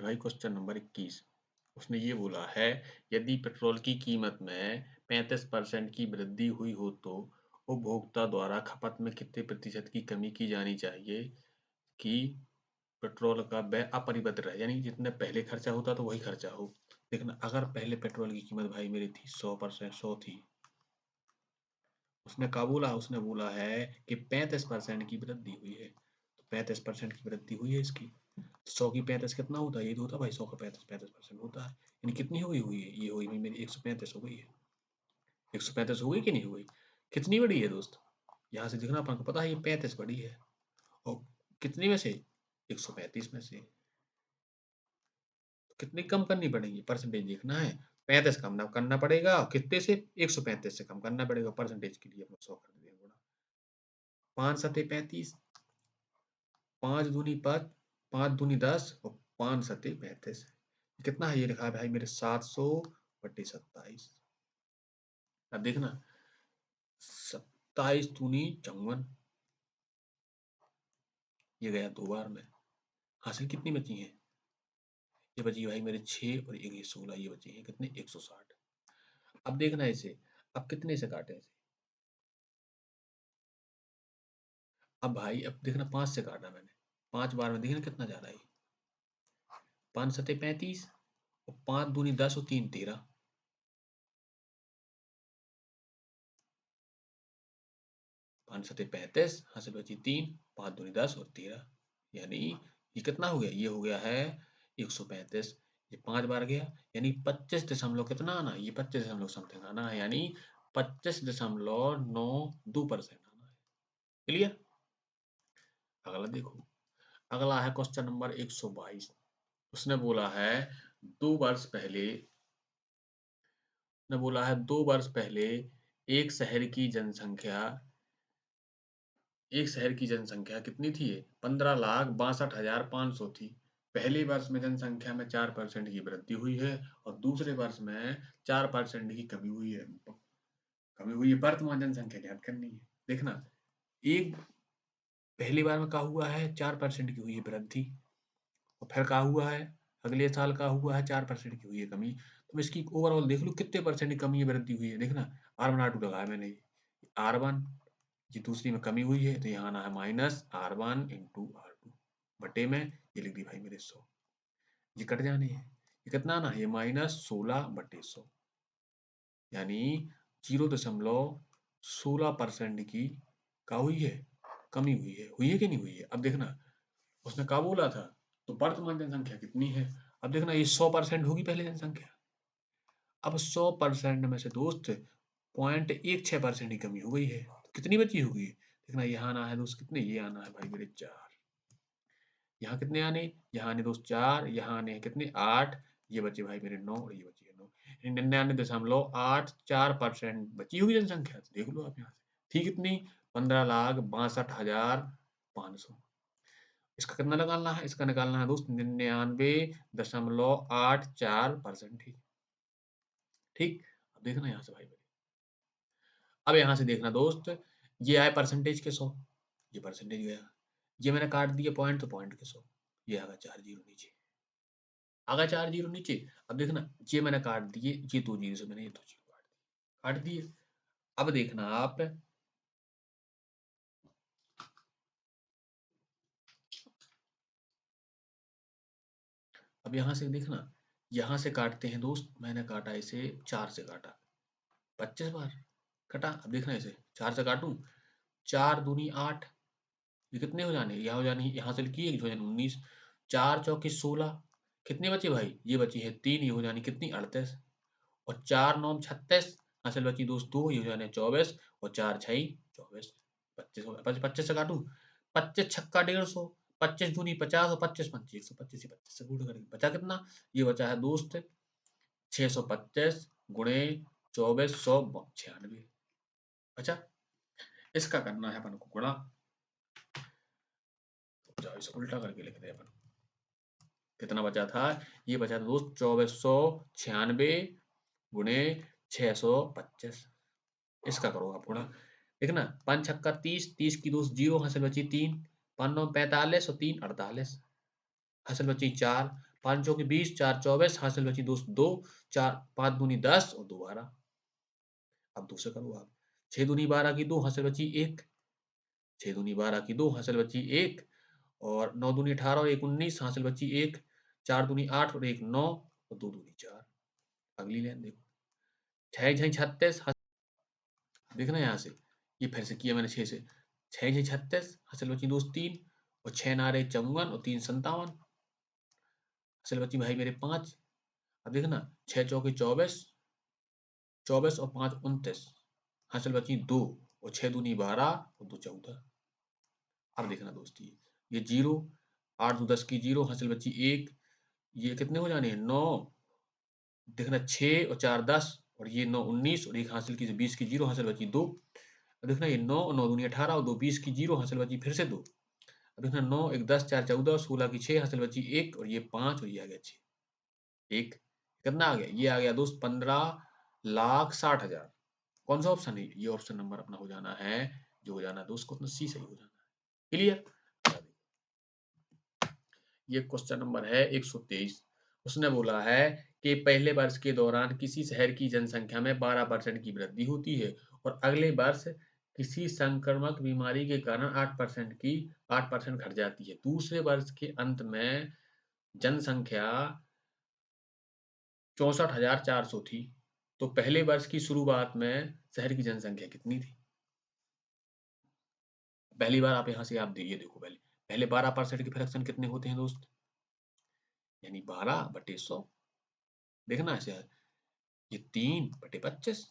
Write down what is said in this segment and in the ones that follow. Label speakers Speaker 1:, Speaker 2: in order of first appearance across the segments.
Speaker 1: भाई question number 21 उसने ये बोला है यदि पेट्रोल की कीमत में 35% की वृद्धि हुई हो तो उपभोक्ता द्वारा खपत में कितने प्रतिशत की कमी की जानी चाहिए कि पेट्रोल का व्यय अपरिवर्तित रहे, यानी जितने पहले खर्चा होता तो वही खर्चा हो। देखना, अगर पहले पेट्रोल की कीमत भाई मेरी थी 100%, 100 थी, उसने क्या बोला, उसने बोला है कि 35% की वृद्धि हुई है, तो 35% की वृद्धि हुई है इसकी। 100 की 35 कितना होता है, ये तो होता है भाई 100 का 35% होता है, यानी कितनी हुई हुई है, ये हुई भाई मेरी 135 हो गई है। 135 हो गई कि नहीं हुई, कितनी बड़ी है दोस्त, यहाँ से देखना अपन को पता है ये 35 बड़ी है, और कितनी में से, 135 में से, तो कितनी कम करनी पड़ेगी, परसेंटेज देखना है। 35 कम ना करना पड़ेगा, कितने से, 135 से कम करना पड़ेगा, परसेंटेज के लिए अपना 100 कर देंगे गुणा, 5 सते 35, 5 दूनी 5, 5 दूनी 10 और 5 सते 35, कितना है, ये लिखा है भाई मेरे 700/27। अब देखना, 27 दूनी 54, ये गया 2 बार में, हासिल कितनी बची हैं, ये बची भाई मेरे 6 और एक ये 16, ये बची हैं कितने, 160। अब देखना इसे, अब कितने से काटे इसे, अब भाई अब देखना 5 से काटा मैंने, 5 बार में देखना कितना जा रहा है, 5 सते 35 और 5 दूनी 10 और 3 13, 5 सते 35, यहाँ से बची 3, 5 दूनी 10 और 13, यानी ये कितना हो गया, ये हो गया है 135, ये 5 बार गया, यानी 25 दशमलव कितना आना है, ये 25 दशमलव समथिंग आना है, यानी 25.92% आना है। क्लियर। अगला देखो, अगला है क्वेश्चन नंबर 122, उसने बोला है 2 वर्ष पहले, ने बोला है 2 वर्ष पहले एक शहर की जनसंख्या, एक शहर की जनसंख्या कितनी थी, 15,62,500 थी। पहले वर्ष में जनसंख्या में 4% की वृद्धि हुई है और दूसरे वर्ष में 4% की कमी हुई है, कमी हुई है, वर्तमान जनसंख्या ज्ञात करनी है। देखना, एक पहली बार में क्या हुआ है, 4% की हुई है वृद्धि, और फिर क्या हुआ है, अगले साल का हुआ है 4% की हुई है कमी, तो मैं इसकी ओवरऑल देख लूँ कितने परसेंट की कमी है, वृद्धि हुई है। देखना, R1 R2 लगाया मैंने, R1, ये दूसरी में कमी हुई है तो यहाँ आना है -R1 इंटू R2 बटे में, ये लिख दी भाई मेरे 100, ये कट जाने हैं, ये कितना आना है, ये -16/100, यानी 0.16% की क्या हुई है, कमी हुई है कि नहीं हुई है। अब देखना, उसने क्या बोला था, तो वर्तमान जनसंख्या कितनी है, अब देखना ये 100% होगी पहले जनसंख्या, अब 100% में से दोस्त 0.16% की कमी हो गई है, तो कितनी बची होगी, देखना यहाँ आना है दोस्त कितने, ये आना है भाई मेरे 4, यहाँ कितने आने, यहाँ आने दोस्त 4, यहाँ आने हैं कितने 8, ये बचे भाई मेरे 9 और ये बची है 9, 99.84% बची हुई जनसंख्या, देख लो आप यहाँ से थी कितनी, 15,62,500, इसका कितना निकालना है, इसका निकालना है दोस्त 99.84% ही, ठीक। अब देखना यहाँ से भाई मेरे, अब यहाँ से देखना दोस्त, ये आए परसेंटेज के 100, ये परसेंटेज गया, ये मैंने काट दिया पॉइंट, तो पॉइंट के 100, ये आ गया 4 जीरो नीचे, आ गया 4 जीरो नीचे। अब देखना, ये मैंने काट दिए, ये 2 जीरो से मैंने ये 2 जीरो काट दिए। अब देखना आप, अब यहाँ से देखना, यहाँ से काटते हैं दोस्त, मैंने काटा इसे 4 से काटा, 25 बार कटा। अब देखना इसे 4 से काटूं, 4 दूनी 8, ये कितने हो जाने, यहाँ हो जाने, यहाँ से लिखिए हो जाने 19, 4 चौके 16, कितने बचे भाई, ये बची है 3, ये हो जानी कितनी 38, और 4 9 36, असल बची दोस्त 2, ये हो जाने 24, और 4 6 24, 25 हो गया, 25 से काटूं, 25 छक्का 150, 25 दूनी 50 और 25 पंचे 125, 25 से गुणा करेंगे, बचा कितना, ये बचा है दोस्त 625 गुणे 24 100 96, अच्छा, इसका करना है अपन को गुणा, जाओ इसे उल्टा करके लिख दे अपन, कितना बचा था, ये बचा था दोस्त 2496 गुणे 625, इसका करो आप गुणा, देखना 5 छक्का 30, 30 की दोस्त जीरो, हासिल बची 3, 5 9 45 और 3 48, हासिल बची 4, 5 चौके 20, 4 24, हासिल बची दोस्त 2, 4 5 दूनी 10 और 2 12। अब दूसरा करो आप। 6 दूनी 12 की 2, हासिल बची 1, 6 दूनी 12 की 2, हासिल बची 1 और 9 दूनी 18 और 1 19, हासिल बची 1, 4 दूनी 8 और 1 9 और 2 दूनी 4। अगली लाइन देखो। 6 6 36, देखना यहाँ से, ये फिर से किया मैंने 6 से। 6 6 36, हासिल बची दोस्त 3 और 6 नारे 54 और 3 57, हासिल बची भाई मेरे 5। अब देखना 6 चौके 24, 24 और 5 29, हासिल बची 2 और 6 दूनी 12 और 2 14। अब देखना दोस्त ये 0, 8 2 10 की 0, हासिल बची 1, ये कितने हो जाने हैं 9, देखना 6 और 4 10 और ये 9 19 और एक हासिल की 20 की 0, हासिल बची 2। अब देखना ये 9 और 9 दूनी 18 और 2 20 की 0, हासिल बची फिर से 2। अब देखना 9 1 10 4 14 16 की 6, हासिल बची 1 और ये 5 और ये आ गया 6। एक कितना आ गया, ये आ गया दोस्त 15,60,000। कौन सा ऑप्शन है, ये ऑप्शन नंबर अपना हो जाना है, जो हो जाना है दोस्त क्वेश्चन सी सही हो जाना है। क्लियर। ये क्वेश्चन नंबर है 123। उसने बोला है कि पहले वर्ष के दौरान किसी शहर की जनसंख्या में 12% की वृद्धि होती है और अगले वर्ष किसी संक्रामक बीमारी के कारण 8% घट जाती है। दूसरे वर्ष के अंत में जनसंख्या 64,400 थी, तो पहले वर्ष की शुरुआत में शहर की जनसंख्या कितनी थी? पहली बार आप यहाँ से आप ये देखो, पहले पहले 12% के फ्रैक्शन कितने होते हैं दोस्त, यानी 12/100। देखना ऐसे, ये 3/25।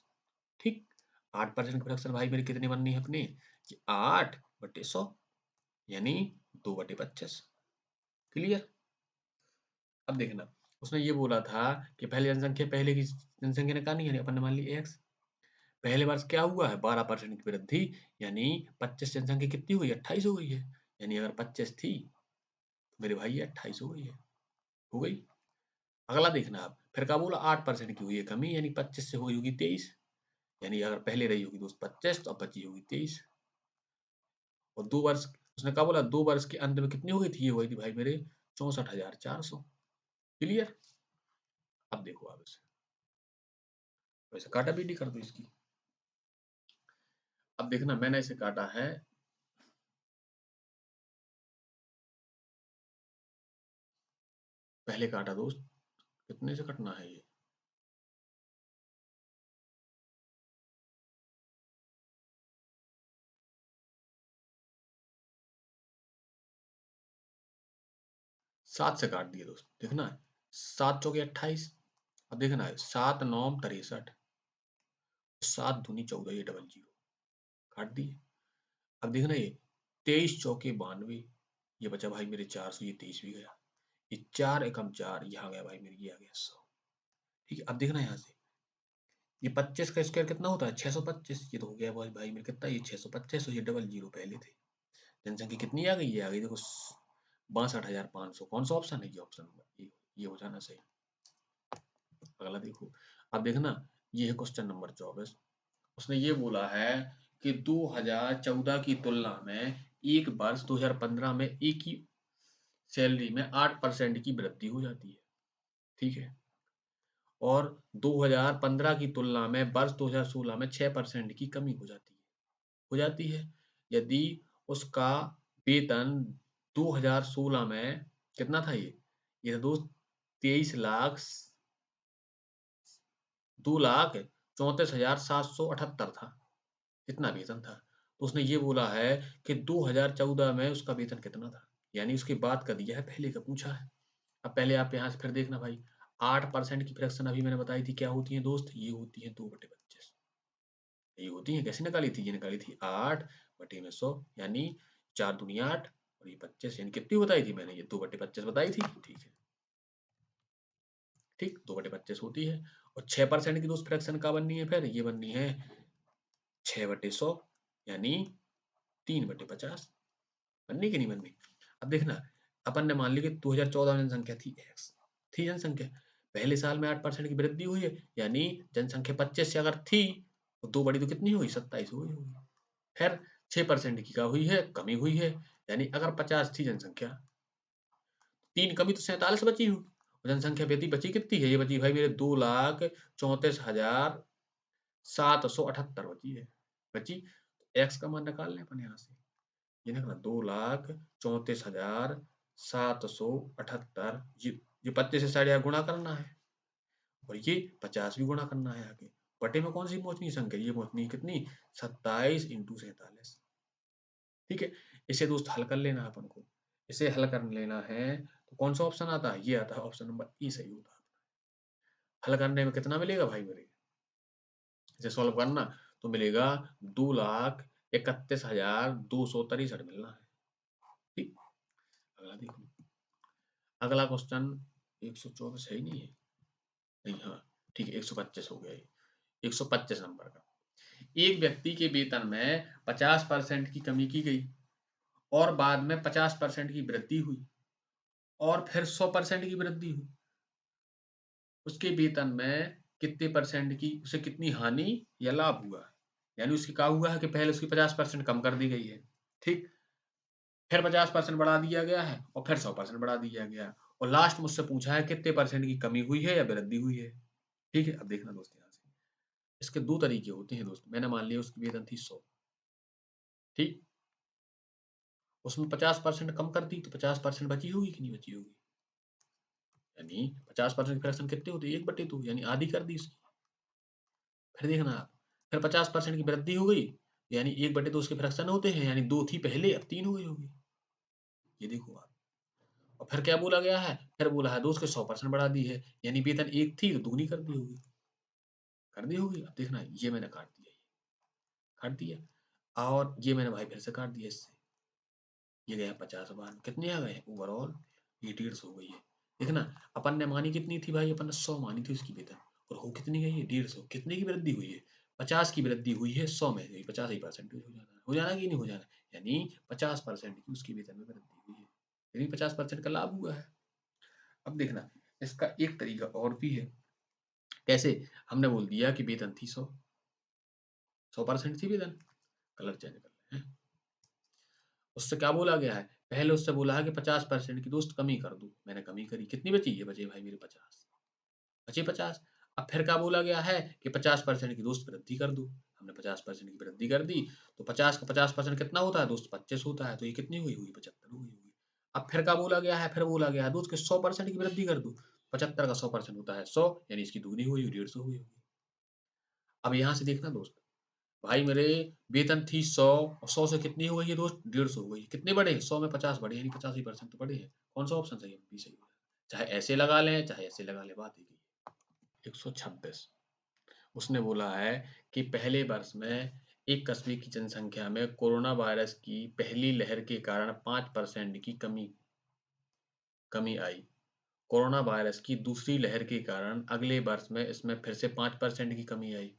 Speaker 1: ठीक। 8% फ्रैक्शन भाई मेरे कितने बननी है अपने, कि 8/100 यानी 2/25। क्लियर। अब देखना, उसने ये बोला था कि पहले जनसंख्या पहले की जनसंख्या ने कहा नहीं, यानी अपन ने मान ली x। पहले वर्ष क्या हुआ है 12% की वृद्धि, यानी 25 जनसंख्या कितनी हुई, 28 हो गई है। यानी अगर 25 थी तो मेरे भाई 28 हो गई है, हो गई। अगला देखना आप, फिर क्या बोला 8% की हुई है कमी, यानी 25 से हुई होगी 23, यानी अगर पहले रही होगी दोस्त 25 तो अब बची होगी 23। और 2 वर्ष, उसने क्या बोला 2 वर्ष के अंत में कितनी हो गई थी, ये हुई थी भाई मेरे 64,400। क्लियर। अब देखो आप इसे, वैसे काटा भी नहीं कर दो इसकी। अब देखना मैंने इसे काटा है, पहले काटा दोस्त, कितने से कटना है ये, 7 से काट दिए दोस्त। देखना है 7 चौके 28। अब देखना है 7 9 63, 7 दूनी 14, ये डबल जीरो काट दिए। अब देखना ये 23 चौके 92, ये बचा भाई मेरे 400, ये 23 भी गया, ये 4 एकम 4, यहाँ गया भाई मेरे, ये आ गया 100। ठीक है। अब देखना यहाँ से, ये 25 का स्क्वायर कितना होता है 625, ये तो हो गया भाई भाई मेरे कितना, ये 625 और ये डबल जीरो पहले थे। जनसंख्या कितनी आ गई, ये आ गई देखो 62,500। कौन सा ऑप्शन है, ये ऑप्शन नंबर ये हो जाना सही। अगला देखो, अब देखना ये है क्वेश्चन नंबर 24। उसने ये बोला है कि 2014 की तुलना में एक वर्ष 2015 में एक ही सैलरी में 8% की वृद्धि हो जाती है। ठीक है। और 2015 की तुलना में वर्ष 2016 में 6% की कमी हो जाती है। यदि उसका वेतन 2016 में कितना था, ये था दोस्त 23 लाख 2,34,778 था, इतना वेतन था। तो उसने ये बोला है कि 2014 में उसका वेतन कितना था, यानी उसकी बात कर दिया है, पहले का पूछा है। अब पहले आप यहाँ से फिर देखना भाई, 8% की फ्रैक्शन अभी मैंने बताई थी क्या होती है दोस्त, ये होती है 2/25। ये होती है, कैसे निकाली थी, ये निकाली थी 8/100, यानी 4 दूनी 8 और ये 25, यानी कितनी बताई थी मैंने, ये 2/25 बताई थी। ठीक है। ठीक, 2/25 होती है। और 6% की दोस्त फ्रैक्शन का बननी है, फिर ये बननी है 6/100, यानी 3/50। बननी कि नहीं बननी। अब देखना, अपन ने मान ली कि 2014 में जनसंख्या थी x, थी जनसंख्या, पहले साल में 8% की वृद्धि हुई है, यानी जनसंख्या 25 से अगर थी तो 2 बड़ी तो कितनी हुई 27 हुई होगी। फिर 6% की क्या हुई है, कमी हुई है, यानी अगर 50 थी जनसंख्या, 3 कमी तो 47 बची हो। जनसंख्या वृद्धि बची कितनी है? ये बची भाई मेरे 2,34,778 बची है। बची एक्स का मान निकाल लें अपन यहाँ से। ये निकला 2,34,778। ये 25 से साढ़े गुणा करना है और ये 50 भी गुणा करना है आगे। बटे में कौन सी मोचनी संख्या? ये मोचनी कितनी? 27 इंटू 47। ठीक है, इसे दोस्त हल कर लेना अपन को। इसे हल कर लेना है तो कौन सा ऑप्शन आता है? ये आता है ऑप्शन नंबर ई सही होता है। हल करने में कितना मिलेगा भाई मेरे? इसे सॉल्व करना तो मिलेगा 2,31,263 मिलना है। ठीक, अगला देखो। अगला क्वेश्चन 124 है ही नहीं है। नहीं, हाँ ठीक है, 125 हो गया ये। 125 नंबर का। एक व्यक्ति के वेतन में 50% की कमी की गई और बाद में 50% की वृद्धि हुई और फिर 100% की वृद्धि हुई। उसके वेतन में कितने परसेंट की उसे कितनी हानि या लाभ हुआ? यानी उसकी क्या हुआ है कि पहले उसकी 50% कम कर दी गई है, ठीक, फिर 50% बढ़ा दिया गया है और फिर 100% बढ़ा दिया गया है और लास्ट मुझसे पूछा है कितने परसेंट की कमी हुई है या वृद्धि हुई है। ठीक है, अब देखना दोस्त यहाँ से इसके दो तरीके होते हैं दोस्त। मैंने मान लिया उसकी वेतन थी 100, ठीक, उसमें 50% कम कर दी तो 50% बची होगी कि नहीं बची होगी? यानी 50% फ्रैक्शन कितने होते हैं? 1/2, यानी आधी कर दी उसकी। फिर देखना आप, फिर 50% की वृद्धि हो गई, यानी 1/2 उसके फ्रैक्शन होते हैं, यानी 2 थी पहले अब 3 हो गई होगी। ये देखो आप, और फिर क्या बोला गया है? फिर बोला है दोस्त के 100% बढ़ा दी है, यानी वेतन 1 थी तो दुगनी कर दी होगी। कर दी होगी। अब देखना ये मैंने काट दिया, काट दिया और ये मैंने भाई फिर से काट दिया इससे। ये गया 50 बार, कितने आ गए ओवरऑल? ये 150 हो गई है। देखना अपन ने मानी कितनी थी भाई? अपन ने 100 मानी थी उसकी वेतन और हो कितनी गई है? 150। कितने की वृद्धि हुई है? 50 की वृद्धि हुई है 100 में, 50 ही परसेंटेज हो जाना है। हो जाना कि नहीं हो जाना? यानी 50% की उसकी वेतन में वृद्धि हुई है, यानी 50% का लाभ हुआ है। अब देखना इसका एक तरीका और भी है। कैसे? हमने बोल दिया कि वेतन थी 100, 100% थी वेतन। कलर चेंज कर लें हैं? उससे क्या बोला गया है? पहले उससे बोला है कि 50% की दोस्त कमी कर दो। मैंने कमी करी, कितनी बची? ये बचे भाई मेरे 50, बचे 50। अब फिर क्या बोला गया है कि 50% की दोस्त वृद्धि कर दो। हमने 50% की वृद्धि कर दी तो 50 का 50% कितना होता है दोस्त? 25 होता है। तो ये कितनी हुई? 75 हुई होगी। अब फिर क्या बोला गया है? फिर बोला गया है दोस्त कि 100% की वृद्धि कर दो। 75 का 100% होता है 100, यानी इसकी दुगनी हुई, 150 हुई होगी। अब यहाँ से देखना दोस्त, भाई मेरे वेतन थी 100 और 100 से कितनी हो गई है दोस्त? 150 हो गई। कितने बढ़े? 100 में 50 बढ़े, यानी 85% तो बढ़े हैं। कौन सा ऑप्शन सही है? बी सही है। चाहे ऐसे लगा लें चाहे ऐसे लगा लें, बात एक ही है। 126 उसने बोला है कि पहले वर्ष में एक कस्बे की जनसंख्या में कोरोना वायरस की पहली लहर के कारण 5% की कमी कमी आई। कोरोना वायरस की दूसरी लहर के कारण अगले वर्ष में इसमें फिर से 5% की कमी आई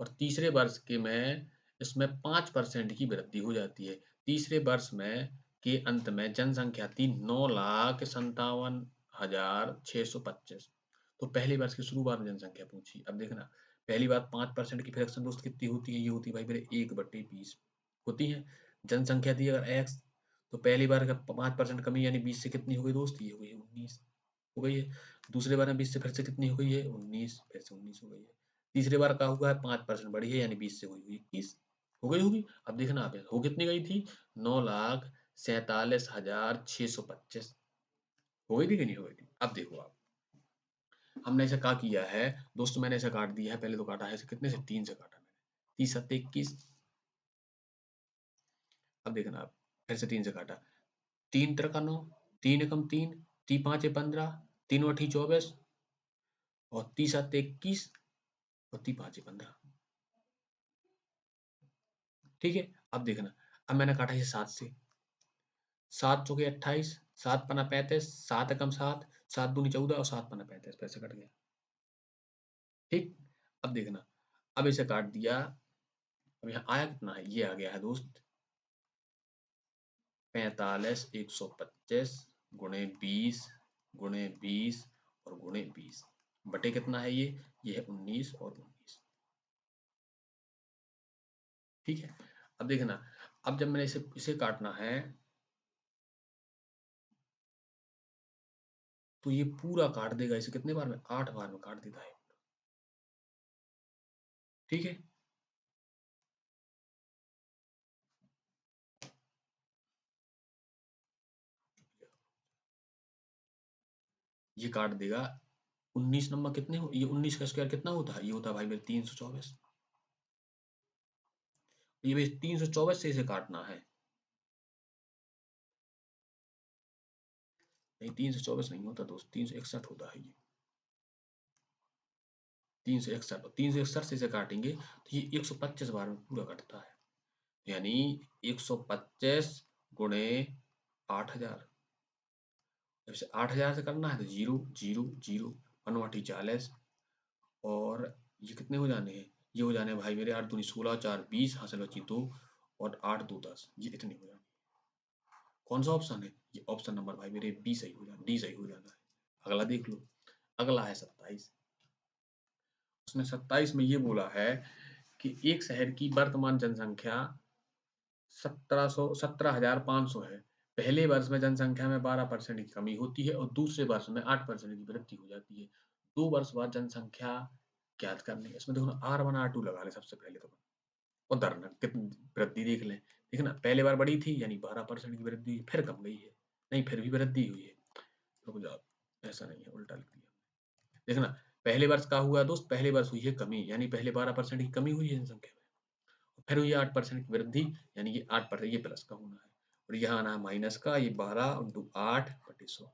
Speaker 1: और तीसरे वर्ष के में इसमें 5% की वृद्धि हो जाती है। तीसरे वर्ष में के अंत में जनसंख्या थी 9,57,625। तो पहले वर्ष की शुरुआत में जनसंख्या पूछी। अब देखना पहली बात 5% की फ्रैक्शन दोस्त कितनी होती है? ये होती है भाई मेरे 1/20 होती है। जनसंख्या थी अगर x, तो पहली बार का 5% कमी यानी 20 से कितनी हो गई दोस्त? ये हो गई 19 हो गई है। दूसरे बार में 20 से फिर से कितनी हो गई है? 19, फिर से 19 हो गई है। तीसरी बार का हुआ है 5% बढ़ी है, यानी 20 से हुई हुई 21 हो गई होगी। अब देखना आप हो कितनी गई थी? 9,47,625 हो गई थी कि नहीं हो गई थी? अब देखो आप, हमने ऐसा क्या किया है दोस्तों? मैंने ऐसा काट दिया है, पहले तो काटा है इसे कितने से? 3 से काटा मैंने, 30 7 21। अब देखना आप, फिर से 3 से काटा, 3 3 9, 3 एकम 3, 3 5 15, 3 8 24 और 30 7 21 और 3 5 15। ठीक है, अब देखना, अब मैंने काटा इसे 7 से, 7 चौके 28, 7 पन्ना 35, 7 एकम 7, 7 दूनी 14 और 7 पन्ना 35, पैसे कट गया। ठीक, अब देखना, अब इसे काट दिया। अब यहाँ आया कितना है? ये आ गया है दोस्त 45,125 गुणे 20 गुणे 20 और गुणे 20 बटे कितना है ये है 19 और 19। ठीक है, अब देखना, अब जब मैंने इसे इसे काटना है तो ये पूरा काट देगा इसे कितने बार में, 8 बार में काट देता है। ठीक है, ये काट देगा 19 नंबर कितने हो, ये 19 का स्क्वायर कितना होता है, ये होता है भाई मेरे 324। ये भाई 324 से इसे काटना है, नहीं 324 नहीं होता दोस्त, 361 होता है ये, 361, और 361 से इसे काटेंगे तो ये 125 बार में पूरा कटता है, यानी 125 गुणे 8000। जब से 8000 से करना है तो 0 0 0 1 40, और ये कितने हो जाने हैं, ये हो जाने हैं भाई मेरे 8 दूनी 16, 4 20, हासिल बची 2, और 8 2 10, ये इतने हो जाने। कौन सा ऑप्शन है, ये ऑप्शन नंबर भाई मेरे बी सही हो जाना, डी सही हो जाना है। अगला देख लो, अगला है 27। उसने 27 में ये बोला है कि एक शहर की वर्तमान जनसंख्या 17,500 है। पहले वर्ष में जनसंख्या में 12% की कमी होती है और दूसरे वर्ष में 8% की वृद्धि हो जाती है। 2 वर्ष बाद जनसंख्या ज्ञात करनी है। इसमें देखो ना, R1 R2 लगा लें सबसे पहले तो, और धरना कितनी वृद्धि देख लें। ठीक है ना, पहले बार बढ़ी थी यानी 12% की वृद्धि, फिर कम गई है, नहीं फिर भी वृद्धि हुई है। रुक जाओ, ऐसा नहीं है, उल्टा लिख दिया। देखना, पहले वर्ष का हुआ दोस्त, पहले वर्ष हुई है कमी, यानी पहले 12% की कमी हुई है जनसंख्या में, फिर हुई 8% की वृद्धि, यानी कि 8%, ये प्लस का होना है, और यहाँ आना है माइनस का, ये 12 इंटू 8/100,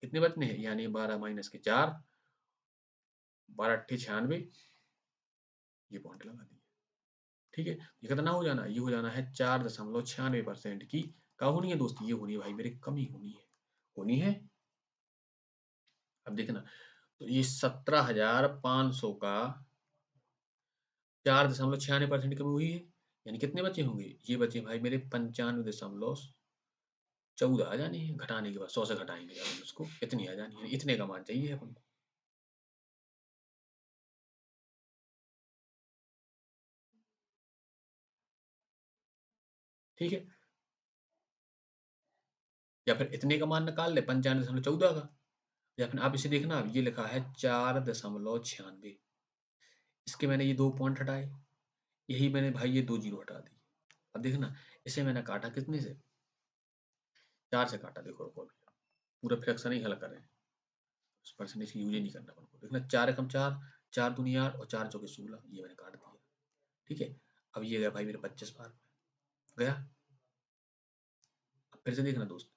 Speaker 1: कितने बचने हैं, यानी 12 माइनस के 4, 12 अट्ठे 96, ये पॉइंट लगा दिए। ठीक है, ये कितना हो जाना है, ये हो जाना है 4.96% की क्या होनी है दोस्त, ये होनी है भाई मेरे कमी होनी है, होनी है। अब देखना, तो ये 17,500 का 4.96% कमी हुई है, यानी कितने बचे होंगे, ये बचे भाई मेरे 95.14 आ जानी है, घटाने के बाद 100 से घटाएंगे जब हम इसको, इतनी आ जानी है, इतने का मान चाहिए अपन को। ठीक है, या फिर इतने का मान निकाल ले 95.14 का, या फिर आप इसे देखना, अब ये लिखा है 4.96, इसके मैंने ये 2 पॉइंट हटाए, यही मैंने भाई ये 2 जीरो हटा दी। अब देखना, इसे मैंने काटा कितने से, 4 से काटा, देखो रुको अभी, पूरा फ्रैक्शन ही हल करें, उस परसेंटेज की यूज ही नहीं करना अपन को। देखना 4 एकम 4, 4 दूनी 8 और 4 चौके 16, ये मैंने काट दिया। ठीक है, अब ये गया भाई मेरे 25 बार गया। अब फिर से देखना दोस्त,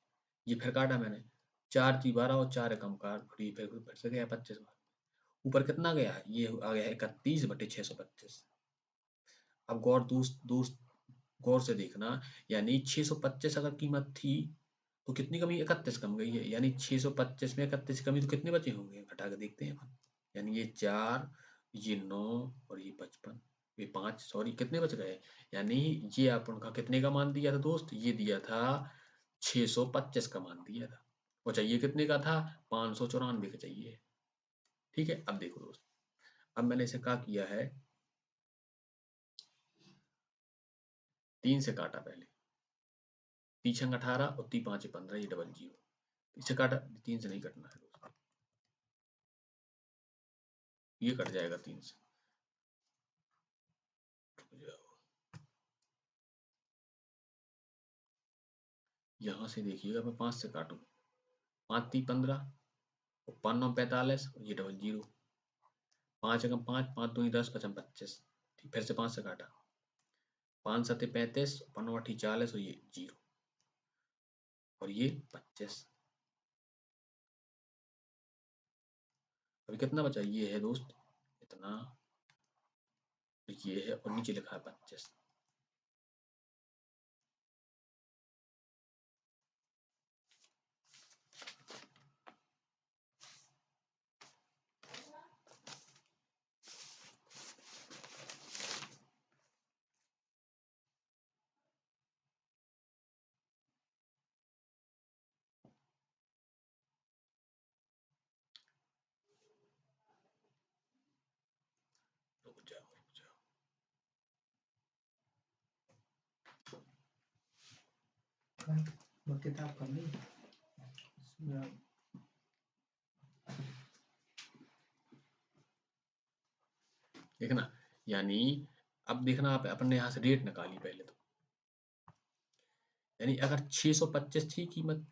Speaker 1: ये फिर काटा मैंने, 4 ती 12 और 4 एकम का फिर से गया 25 बार। ऊपर कितना गया है, ये आ गया है 31/625। अब गौर दोस्त दोस्त गौर से देखना, यानी 625 अगर कीमत थी तो कितनी कमी, 31 कम गई है, यानी 625 में 31 कमी तो कितने बचे होंगे, घटा के देखते हैं अपन। यानी ये 4, ये 9 और ये 55, ये 5, सॉरी कितने बच गए, यानी ये अपन का कितने का मान दिया था दोस्त, ये दिया था 625 का मान दिया था, और चाहिए कितने का था, 594 का चाहिए। ठीक है, अब देखो दोस्त, अब मैंने इसे क्या किया है, 3 से काटा पहले, 3 18 और 3 5 15, ये डबल जीरो, इसे काटा, 3 से नहीं कटना है दोस्त, ये कट जाएगा 3 से। यहाँ से देखिएगा, मैं 5 से काटूँ, 5 3 15 और 5 9 45, और ये डबल जीरो, 5 एकम 5, 5 दूनी 10, 5 25, फिर से 5 से काटा, 5 7 35, 5 9 40, और ये जीरो, और ये 25। अभी कितना बचा, ये है दोस्त इतना, ये है, और नीचे लिखा है 25। रुक जाओ रुक जाओ,
Speaker 2: वो किताब कर ली।
Speaker 1: देखना, यानी अब देखना आप अपने यहाँ से रेट निकाली पहले तो, यानी अगर 625 थी कीमत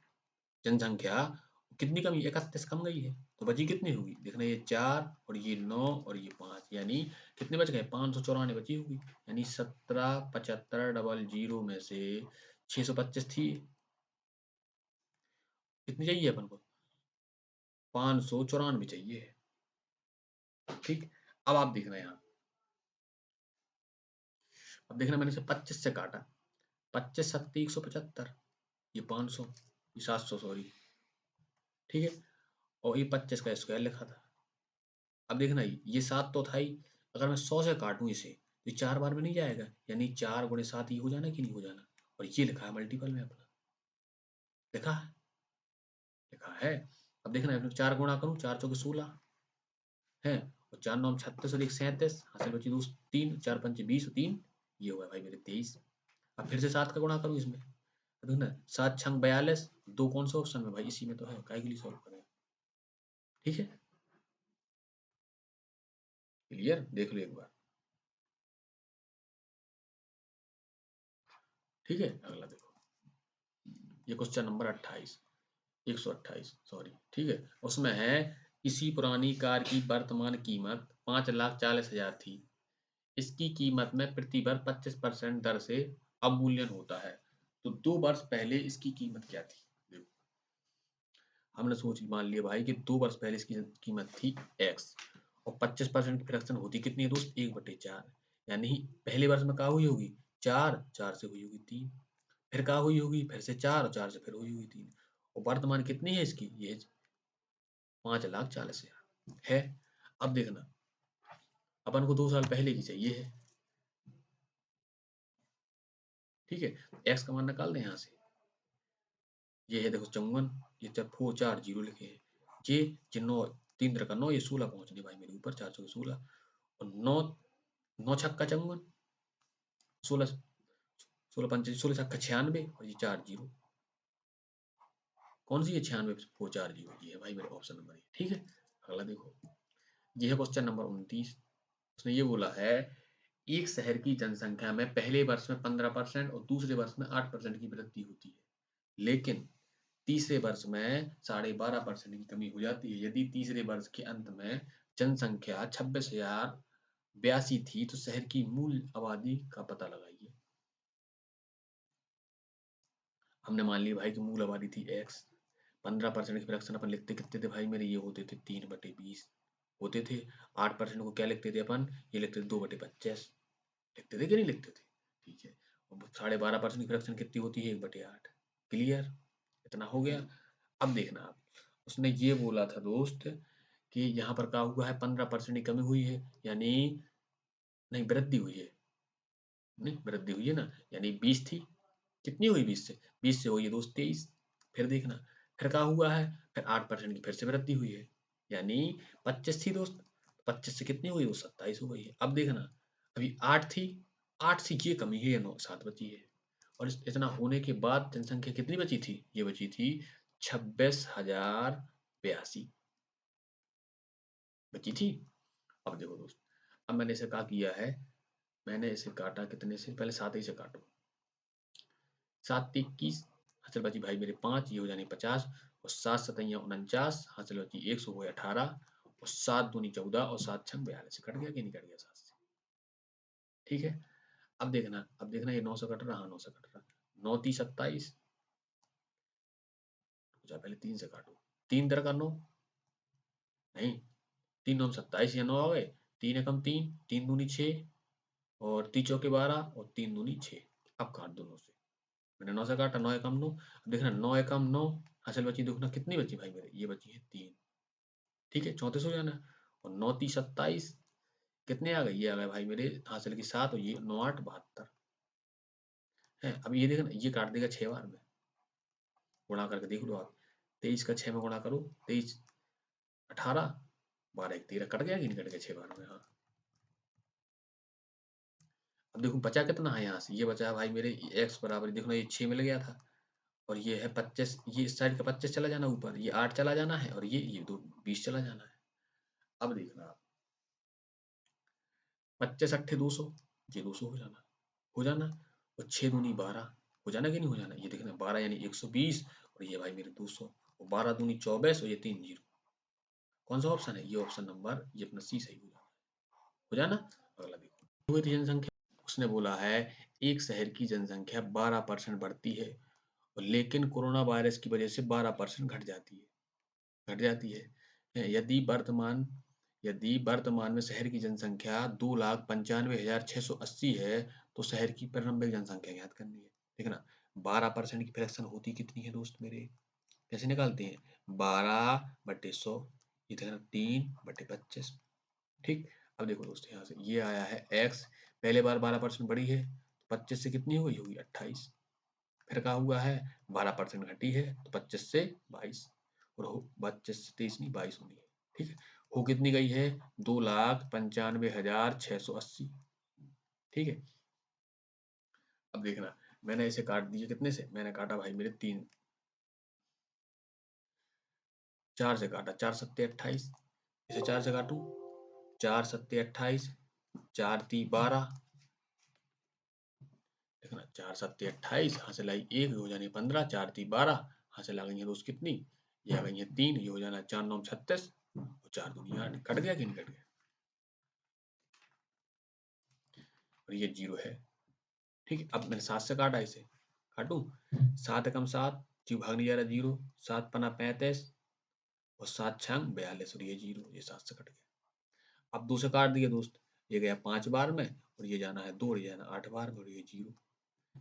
Speaker 1: जनसंख्या, कितनी कमी 31 कम गई है, तो बची कितनी होगी? देखना ये 4 और ये 9 और ये 5, यानी कितने बच गए? 594 बची होगी, यानी 177500 में से 625 थी, कितनी चाहिए अपन को? 594 चाहिए। ठीक, अब आप देखना यहाँ, अब देखना मैंने इसे 25 से काटा, 25 सत्ती 175, ये 500, ये 700 सॉरी, ठीक है, और ये 25 का स्क्वायर लिखा था। अब देखना ये 7 तो था ही, अगर मैं 100 से काटूं इसे तो ये 4 बार में नहीं जाएगा, यानी 4 गुणे 7 ही हो जाना कि नहीं हो जाना, और ये लिखा है मल्टीपल में अपना, लिखा है, लिखा है। अब देखना इसमें 4 गुणा करूं, 4 चौके 16 है, और 4 9 36 और 1 37, हासिल बची 2 3, 4 5 20 और 3, ये हुआ भाई मेरे 23। अब फिर से 7 का गुणा करूं इसमें, तो देखना 7 छंग 42, दो कौन सा ऑप्शन में भाई, इसी में तो है, काय के लिए सॉल्व करें, ठीक है, क्लियर, देख लो एक बार, ठीक है। अगला देखो, ये क्वेश्चन नंबर 28, 128 सॉरी, ठीक है, उसमें है इसी पुरानी कार की वर्तमान कीमत 5,40,000 थी, इसकी कीमत में प्रति वर्ष 25% दर से अवमूल्यन होता है, तो 2 वर्ष पहले इसकी कीमत क्या थी? देखो, हमने सोच मान लिया भाई कि 2 वर्ष पहले इसकी कीमत थी एक्स, और 25% की फ्रैक्शन होती कितनी है दोस्त? 1/4, यानी पहले वर्ष में कहा हुई होगी 4, 4 से हुई होगी 3, फिर कहा हुई होगी फिर से 4 और 4 से फिर हुई होगी 3, और वर्तमान कितनी है इसकी? ये 5,40,000 है। अब देखना, अपन को 2 साल पहले की चाहिए है, ठीक है, एक्स का मान निकाल दें यहाँ से, ये है देखो 54, ये 4 0 लिखे हैं, ये 9 3 का 9, ये 16 पहुंचने भाई मेरे ऊपर, 4 16 और 9 9 छक्का 54, 16 16 पंचे 16 छक्का 96, और ये 4 0, कौन सी है 96 4 0, ये है भाई मेरे ऑप्शन नंबर, ठीक है। अगला देखो, ये है क्वेश्चन नंबर 29, उसने ये बोला है एक शहर की जनसंख्या में पहले वर्ष में 15% और दूसरे वर्ष में 8% की वृद्धि होती है, लेकिन तीसरे वर्ष में 12.5% की कमी हो जाती है, यदि तीसरे वर्ष के अंत में जनसंख्या 26,082 थी, तो शहर की मूल आबादी का पता लगाइए। हमने मान लिया भाई कि मूल आबादी थी एक्स, 15% की फ्रैक्शन अपन लिखते कितने थे भाई मेरे, ये होते थे 3/20 होते थे, 8% को क्या लिखते थे अपन, ये लिखते थे 2/25, लिखते थे कि नहीं लिखते थे, ठीक है, और 12.5% की फ्रैक्शन कितनी होती है? 1/8, क्लियर, इतना हो गया। अब देखना आप, उसने ये बोला था दोस्त कि यहाँ पर क्या हुआ है, 15% की कमी हुई है, यानी नहीं वृद्धि हुई है, नहीं वृद्धि हुई है ना, यानी 20 थी, कितनी हुई 20 से हुई है दोस्त 23, फिर देखना, फिर क्या हुआ है, फिर 8% की फिर से वृद्धि हुई है, यानी 25 थी दोस्त, 25 से कितनी हुई? वो 27 हो गई है। अब देखना, अभी 8 थी, 8 से ये कमी है, 9 7 बची है, और इतना होने के बाद जनसंख्या कितनी बची थी? ये बची थी 26,082 बची थी। अब देखो दोस्त, अब मैंने इसे क्या किया है, मैंने इसे काटा कितने से, पहले 7 ही से काटो, 7 21, हासिल बची भाई मेरे 5, ये हो जाने 50, और 7 सतैया 49, हासिल बची 100 हुए 18, और 7 दूनी 14 और 7 छंग 42, कट गया कि नहीं कट गया 7 से, ठीक है। अब देखना ये 9 से कट रहा, 9 से कट रहा, 9 30 27, पहले 3 से काटो, 3 दर का 9, नहीं 3 9 27, या 9 आ गए, 3 एकम 3, 3 दूनी 6, और 3 चौके 12 और 3 दूनी 6, अब काट दो 9 से, मैंने 9 से काटा, 9 एकम 9, अब देखना 9 एकम 9, हासिल बची देखना कितनी बची भाई मेरे, ये बची है 3, ठीक है, 34 हो जाना, और 9 30 27, कितने आ गए, ये आ गए भाई मेरे हासिल की 7, और ये 9 8 72 है। अब ये देखना, ये काट देगा 6 बार में, गुणा करके देख लो आप, 23 का 6 में गुणा करो, 23 18, 12 1 13, कट गया कि नहीं कट गया 6 बार में, हाँ। अब देखो बचा कितना है यहाँ से, ये बचा है भाई मेरे x बराबर, देखो ना ये 6 मिल गया था, और ये है 25, ये इस साइड का 25 चला जाना ऊपर, ये 8 चला जाना है, और ये दो 20 चला जाना है। अब देखना आप, 25 अट्ठे 200, ये 200 हो जाना। और 6 दूनी 12 हो जाना कि नहीं हो जाना। ये देखना 12 यानी 120 और ये भाई मेरे 200 और 12 दूनी 24 और ये 3 जीरो। कौन सा ऑप्शन है? ये ऑप्शन नंबर ये अपना सी सही हो जाना। अगला देखो, जनसंख्या उसने बोला है एक शहर की जनसंख्या 12% बढ़ती है और लेकिन कोरोना वायरस की वजह से 12% घट जाती है। यदि वर्तमान में शहर की जनसंख्या 2,95,680 है तो शहर की प्रारंभिक जनसंख्या ज्ञात करनी है। देखना 12% की फ्रैक्शन होती कितनी है दोस्त मेरे? कैसे निकालते हैं? 12/100, ये देखना 3/25। ठीक। अब देखो दोस्त यहाँ से ये आया है x, पहले बार 12% बढ़ी है, 25 से कितनी हुई होगी? 28। फिर कहा हुआ है 12% घटी है तो 25 से 22 और 25 से 23 नहीं 22 होनी है। ठीक है। हो कितनी गई है? 2,95,680। ठीक है। अब देखना मैंने इसे काट दिया कितने से? मैंने काटा भाई मेरे 4 से काटा। 4 सत्ते 28, इसे 4 से काटू, 4 सत्ते 28, 4 ती 12। देखना 4 सत्ते 28, यहाँ से लाई 1 हो जानी 15, 4 ती 12, यहाँ से ला गई है दोस्त कितनी? ये आ गई है 3, ये हो जाना 4 9 36 और 4 दूनी 8। कट गया कि नहीं कट गया? और ये 0 है। ठीक है। अब मैंने 7 से काटा, इसे काटू, 7 एकम 7, जी भागने जा रहा 0, 7 पना 35 और 7 छंग 42 और ये 0, ये 7 से कट गया। अब 2 से काट दिया दोस्त, ये गया 5 बार में और ये जाना है 2 और ये जाना 8 बार में और ये 0।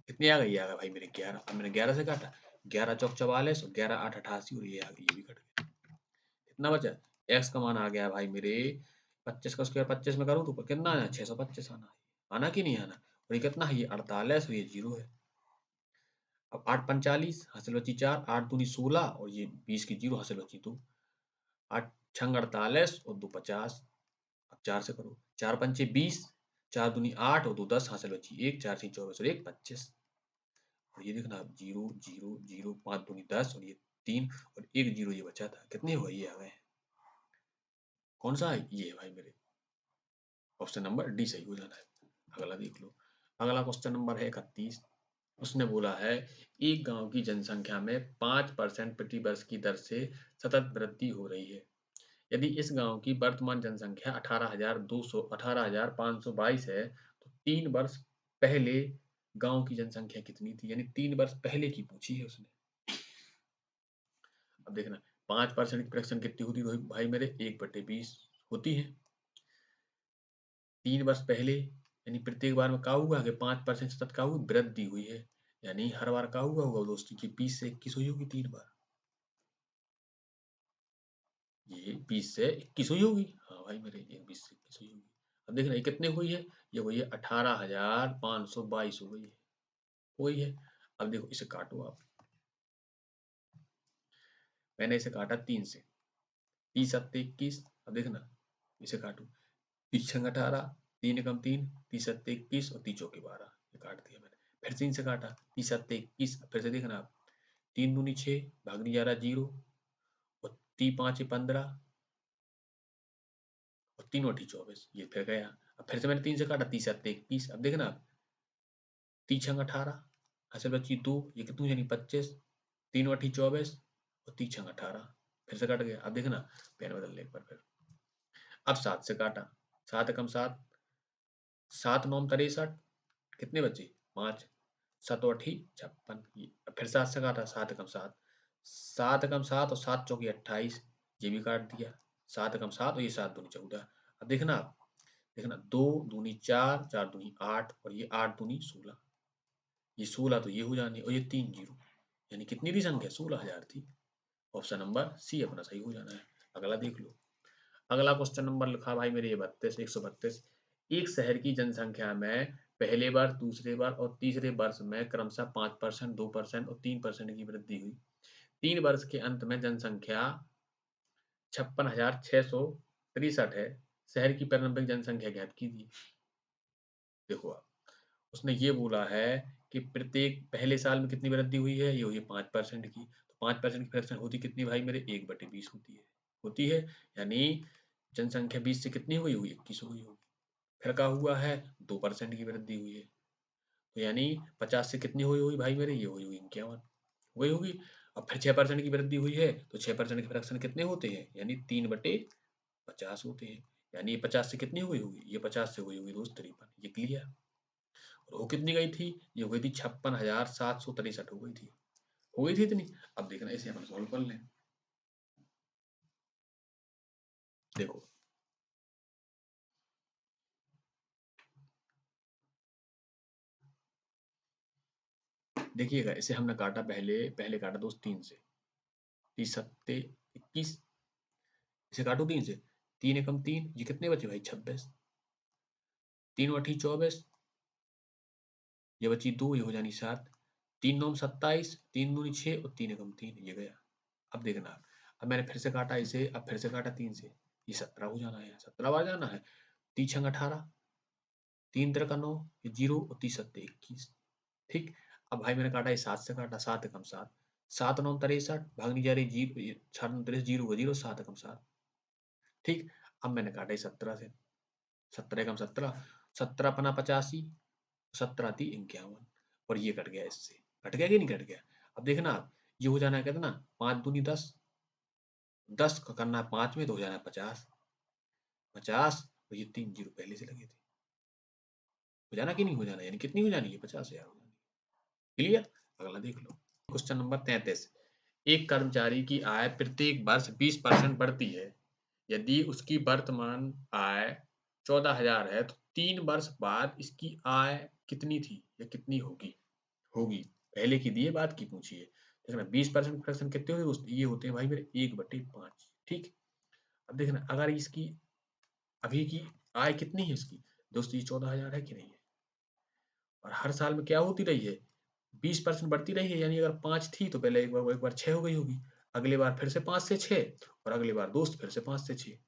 Speaker 1: कितनी आ गई? ये आ गया भाई मेरे 11। अब मैंने 11 से काटा, 11 चौक 44 और 11 8 88 और ये आ गई, ये भी कट गया। कितना बचा? x का मान आ गया भाई मेरे 25 का स्क्वायर 25 में करूँ तो कितना आना? 625 आना है। आना कि नहीं आना? और ये कितना है? ये 48 और ये 0 है। अब 8 45 हासिल बची 4, 8 दूनी 16 और ये 20 की 0 हासिल बची 2, 8 छंग 48 और 2 50। अब 4 से करो, 4 पंचे 20, 4 दूनी 8 और 2 10 हासिल बची 1, 4 6 24 और 1 25। और ये देखना 0 0 0, 5 दूनी 10 और ये 3 और 1 0 ये बचा था। कितने हुए? ये आ गए। कौन सा है? ये है भाई मेरे ऑप्शन नंबर डी सही हो जाना है। अगला देख लो। अगला क्वेश्चन नंबर है 31। उसने बोला है एक गांव की जनसंख्या में 5% प्रति वर्ष की दर से सतत वृद्धि हो रही है। यदि इस गांव की वर्तमान जनसंख्या 18,522 है तो 3 वर्ष पहले गांव की जनसंख्या कितनी थी? यानी 3 वर्ष पहले की पूछी है उसने। अब देखना 5% की फ्रैक्शन कितनी होती है भाई मेरे? 1/20 होती है। 3 वर्ष पहले यानी प्रत्येक बार में क्या हुआ कि 5% सतत क्या हुई? वृद्धि हुई है। यानी हर बार क्या हुआ होगा दोस्तों की 20 से 21 हुई होगी 3 बार। ये 20 से 21 हुई होगी। हाँ भाई मेरे ये 20 से 21 हुई होगी। अब देखना ये कितने हुई है? ये हुई है 18,522 हो गई है। हुई है। अब देखो इसे काटो आप। मैंने इसे काटा 3 से, 30 सत्ते 21। अब देखना इसे काटो, 30 छंग 18, 3 एकम 3, 30 सत्ते 21 और 30 चौके 12। ये काट दिया मैंने। फिर 3 से काटा, 30 सत्ते 21। फिर से देखना आप, 3 दूनी 6, भागनी 11 0 और 3 5 15 और 3 अठी 24। ये फिर गया। अब फिर से मैंने 3 से काटा, 30 सत्ते 21। अब देखना आप, 30 छंग 18, असल बची 2, ये कितनी यानी 25, 3 अठी 24 और 30 छंग 18। फिर से कट गया। अब देखना पेन बदल ले एक बार फिर। अब 7 से काटा, 7 एकम 7, 7 9 63, कितने बचे? 5, 7 अठी 56। फिर 7 से काटा, 7 एकम 7, 7 एकम 7 और 7 चौकी 28। ये भी काट दिया। 7 एकम 7 और ये 7 दूनी 14। अब देखना आप, देखना 2 दूनी 4, 4 दूनी 8 और ये 8 दूनी 16। ये 16 तो ये हो जानी और ये 3 जीरो, यानी कितनी थी संख्या? 16,000 थी। ऑप्शन नंबर सी अपना सही हो जाना है। अगला देख लो। अगला क्वेश्चन नंबर लिखा भाई मेरे ये 32, 132। एक शहर की जनसंख्या में पहले बार, दूसरे बार और तीसरे वर्ष में क्रमशः 5%, 2% और 3% की वृद्धि हुई। 3 वर्ष के अंत में जनसंख्या 56,663 है। शहर की प्रारंभिक जनसंख्या ज्ञात कीजिए। देखो आप, उसने ये बोला है कि प्रत्येक पहले साल में कितनी वृद्धि हुई है? ये हुई है 5% की। तो 5% की फ्रैक्शन होती कितनी भाई मेरे? 1/20 होती है। यानी जनसंख्या 20 से कितनी हुई होगी? 21 हुई होगी। फिर क्या हुआ है, 2% की वृद्धि हुई है। तो यानी 50 से कितनी हुई हुई भाई मेरे, ये हुई हुई 51 वही होगी। अब फिर 6% की वृद्धि हुई है, तो 6% के फ्रैक्शन कितने होते हैं, यानी 3/50 होते हैं। यानी ये 50 से कितनी हुई होगी, ये 50 से हुई होगी दोस्त 53, ये क्लियर। और वो कितनी गई थी, ये हो गई थी 56,763 हो गई थी, हो गई थी इतनी। अब देखना इसे अपन सॉल्व कर लें। देखो देखिएगा, इसे हमने काटा पहले पहले काटा दोस्त 3 से, 30 सत्ते 21, इसे काटो 3 से, 3 एकम 3, ये कितने बचे भाई 26, 3 बटी 24, ये बची 2, ये हो जानी 7, 3 9 27, 3 दूनी 6 और 3 एकम 3, ये गया। अब देखना, अब मैंने फिर से काटा इसे, अब फिर से काटा 3 से, ये 17 हो जाना है, 17 बार जाना है, 3 छंग 18, 3 तिरका 9, ये 0 और 30 सत्ते 21, ठीक। अब भाई मैंने काटा ये 7 से काटा, 7 एकम 7, 7 9 63, भागनी जा रही जीरो, 7 9 63, 0 का 0, 7 एकम 7, ठीक। अब मैंने काटा ये 17 से, 17 एकम 17, 17 पना 85, 17 थी 51, और ये कट गया इससे, कट गया कि नहीं कट गया। अब देखना आप, ये हो जाना है कितना, 5 दूनी 10, 10 का करना है 5 में तो हो जाना है 50, 50, और ये 3 जीरो पहले से लगे थे, हो जाना कि नहीं हो जाना, यानी कितनी हो जानी है, 50,000 हो जानी। क्लियर। अगला देख लो, क्वेश्चन नंबर 33। एक कर्मचारी की आय प्रत्येक वर्ष 20% बढ़ती है। यदि उसकी वर्तमान आय 14,000 है, तो 3 वर्ष बाद इसकी आय कितनी थी या कितनी होगी, होगी। पहले की दिए, बाद की पूछी है। देखना 20% फ्रैक्शन कितने होते हैं दोस्त, ये होते हैं भाई मेरे 1/5, ठीक। अब देखना, अगर इसकी अभी की आय कितनी है इसकी, दोस्त ये 14,000 है कि नहीं है, और हर साल में क्या होती रही है, 20% बढ़ती रही है, यानी अगर 5 थी तो पहले एक बार 6 हो गई होगी, अगली बार फिर से 5 से 6, और अगली बार दोस्त फिर से 5 से 6,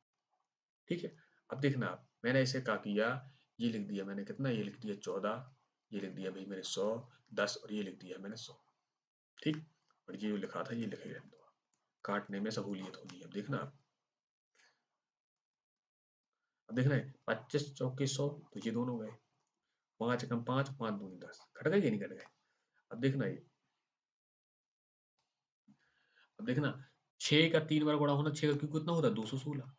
Speaker 1: ठीक है। अब देखना आप, मैंने इसे क्या किया, ये लिख दिया मैंने कितना, ये लिख दिया 14, ये लिख दिया भाई मेरे 100, 10, और ये लिख दिया मैंने 100, ठीक। और ये जो लिखा था ये लिखे रहने दो, काटने में सहूलियत होगी। अब देखना आप, अब देखना है 25 चौके 100, तो ये दोनों गए, 5 एकम 5, 5 दूनी 10, कट गए कि नहीं कट गए। अब देखना ये, अब देखना 6 का 3 बार गुणा होना, 6 का क्यों कितना होता है, 216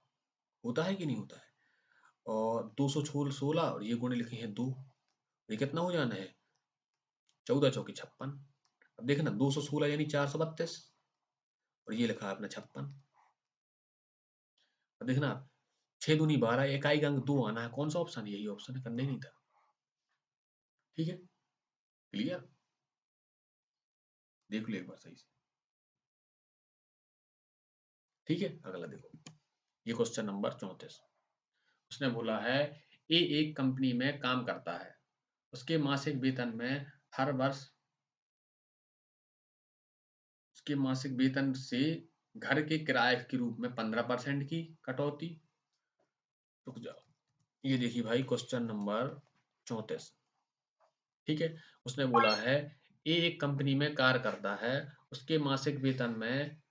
Speaker 1: होता है कि नहीं होता है, और 216 और ये गुणे लिखे हैं 2, ये कितना हो जाना है, 14 चौके 56। अब देखना 216 यानी 432, और ये लिखा है अपना 56। अब देखना 6 दूनी 12, इकाई का अंक 2 आना है, कौन सा ऑप्शन है, यही ऑप्शन है, करना ही नहीं था, ठीक है। क्लियर। देख लो एक बार सही से, ठीक है। अगला देखो, ये क्वेश्चन नंबर 34। उसने बोला है, ए एक कंपनी में काम करता है, उसके मासिक वेतन में हर वर्ष, उसके मासिक वेतन से घर के किराए के रूप में 15% की कटौती, रुक जाओ, ये देखिए भाई क्वेश्चन नंबर 34, ठीक है। उसने बोला है, ए एक कंपनी में कार्य करता है, उसके मासिक वेतन में,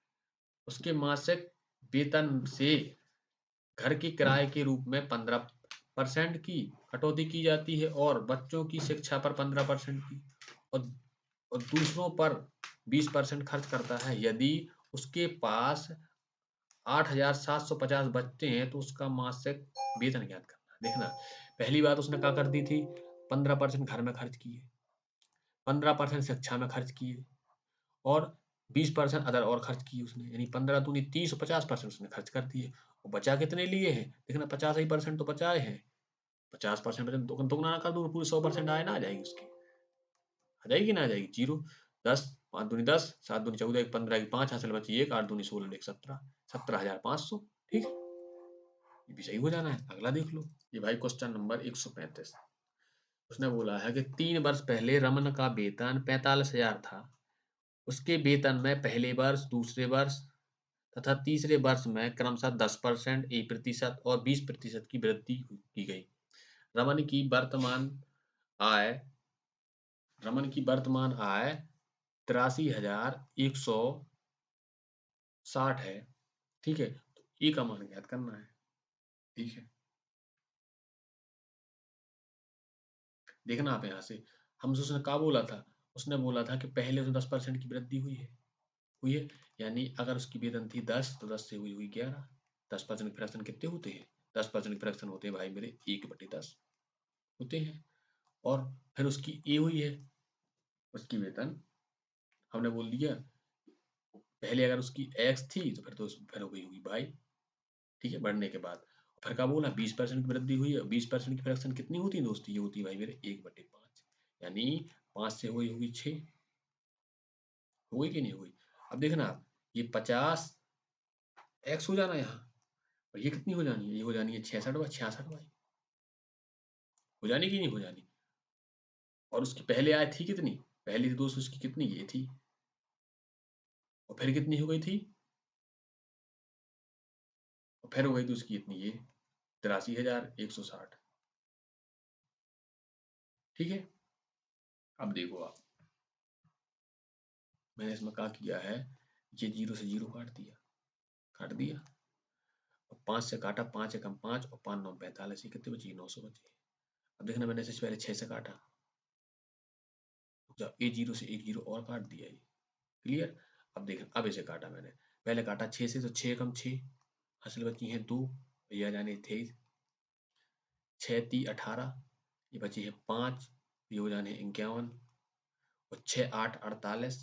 Speaker 1: उसके मासिक वेतन से घर के किराए के रूप में 15% की कटौती की जाती है, और बच्चों की शिक्षा पर 15% की, और और दूसरों पर 20% खर्च करता है। यदि उसके पास 8,750 बच्चे हैं, तो उसका मासिक वेतन ज्ञात करना। देखना, पहली बात उसने क्या कर दी थी, 15% घर में खर्च किए, 15% शिक्षा में खर्च किए, और 20% अदर और खर्च किए उसने, यानी 15 दूनी 30 और 50% उसने खर्च कर दिए। और बचा कितने लिए हैं, देखना 50 ही परसेंट तो बचाए हैं, 50% बचा, दोगुना ना कर दूं पूरी 100% आए ना आ जाएगी उसकी, आ जाएगी ना आ जाएगी, जीरो, 10, 5 दूनी 10, 7 दूनी 14, एक 15 की 5 हासिल बची 1, 8 दूनी 16, एक 17, 17,500, ठीक है। ये भी सही हो जाना है। अगला देख लो, ये भाई क्वेश्चन नंबर 135। उसने बोला है कि 3 वर्ष पहले रमन का वेतन 45,000 था। उसके वेतन में पहले वर्ष, दूसरे वर्ष तथा तीसरे वर्ष में क्रमशः 10%, 1% और 20% की वृद्धि की गई। रमन की वर्तमान आय रमन की वर्तमान आय 83,160 है, ठीक है। तो ए का मान ज्ञात करना है, ठीक है। देखना आप यहाँ से, हमसे उसने क्या बोला था? उसने बोला था कि पहले उसमें 10% की वृद्धि हुई है, यानी अगर उसकी वेतन थी 10 तो 10 से हुई 11। 10% के फ्रैक्शन कितने होते हैं? 10% के फ्रैक्शन होते हैं भाई मेरे 1/10 होते हैं। और फिर उसकी ए हुई है, उसकी वेतन हमने बोल दिया, पहले अगर उसकी एक्स थी तो फिर हो गई होगी वाई, ठीक है, बढ़ने के बाद। फिर क्या बोला? 20% की वृद्धि हुई है। 20% की फ्रैक्शन कितनी होती है दोस्त? ये होती है भाई मेरे 1/5, यानी 5 से हुई होगी 6। हो गई कि नहीं हुई? अब देखना आप, ये 50 एक्स हो जाना यहाँ, और ये कितनी हो जानी है? ये हो जानी है 66 वाई। हो जानी कि नहीं हो जानी? और उसकी पहले आय थी कितनी? पहली थी दोस्त उसकी कितनी? ये थी। और फिर कितनी हो गई थी? और फिर हो गई थी उसकी इतनी, ये 83,160। ठीक है, अब देखो आप, मैंने इसमें क्या किया है, ये 0 से 0 काट दिया, और 5 से काटा, 5 एकम 5 और 5 9 45, ये कितने बची? 900 बची। अब देखना मैंने इससे पहले 6 से काटा, जब ये 0 से एक 0 और काट दिया, ये क्लियर। अब देखना, अब इसे काटा मैंने, पहले काटा 6 से, तो 6 एकम 6, हासिल बची है 2, ये आ जाने थे 6 × 18, ये बची है 5, ये हो जाने 51, और 6 8 48,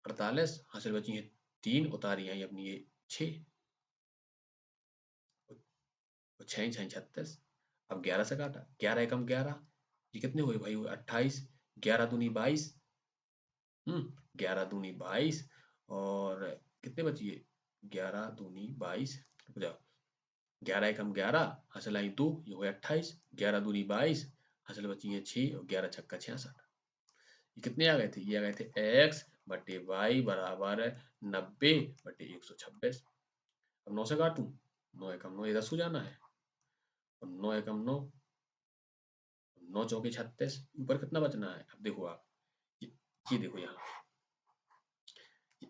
Speaker 1: 48 हासिल बची है 3, उतारी आई अपनी ये 6, और 6 6 36। अब 11 से काटा, 11 एकम 11, ये कितने हुए भाई? हुए 28, 11 दूनी 22, 11 दूनी 22, और कितने बचिए? 11 दूनी 22, रुक जाओ, 11 एकम 11, हासिल आई 2, ये हुए 28, 11 दूनी 22, हासिल बची है 6, और 11 छक्का 66। ये कितने आ गए थे? ये आ गए थे एक्स बटे वाई बराबर 90/126। अब 9 से काटूं, 9 एकम 9, ये 10 हो जाना है, और 9 एकम 9, 9 चौके 36, ऊपर कितना बचना है? अब देखो आप, ये देखो यहाँ,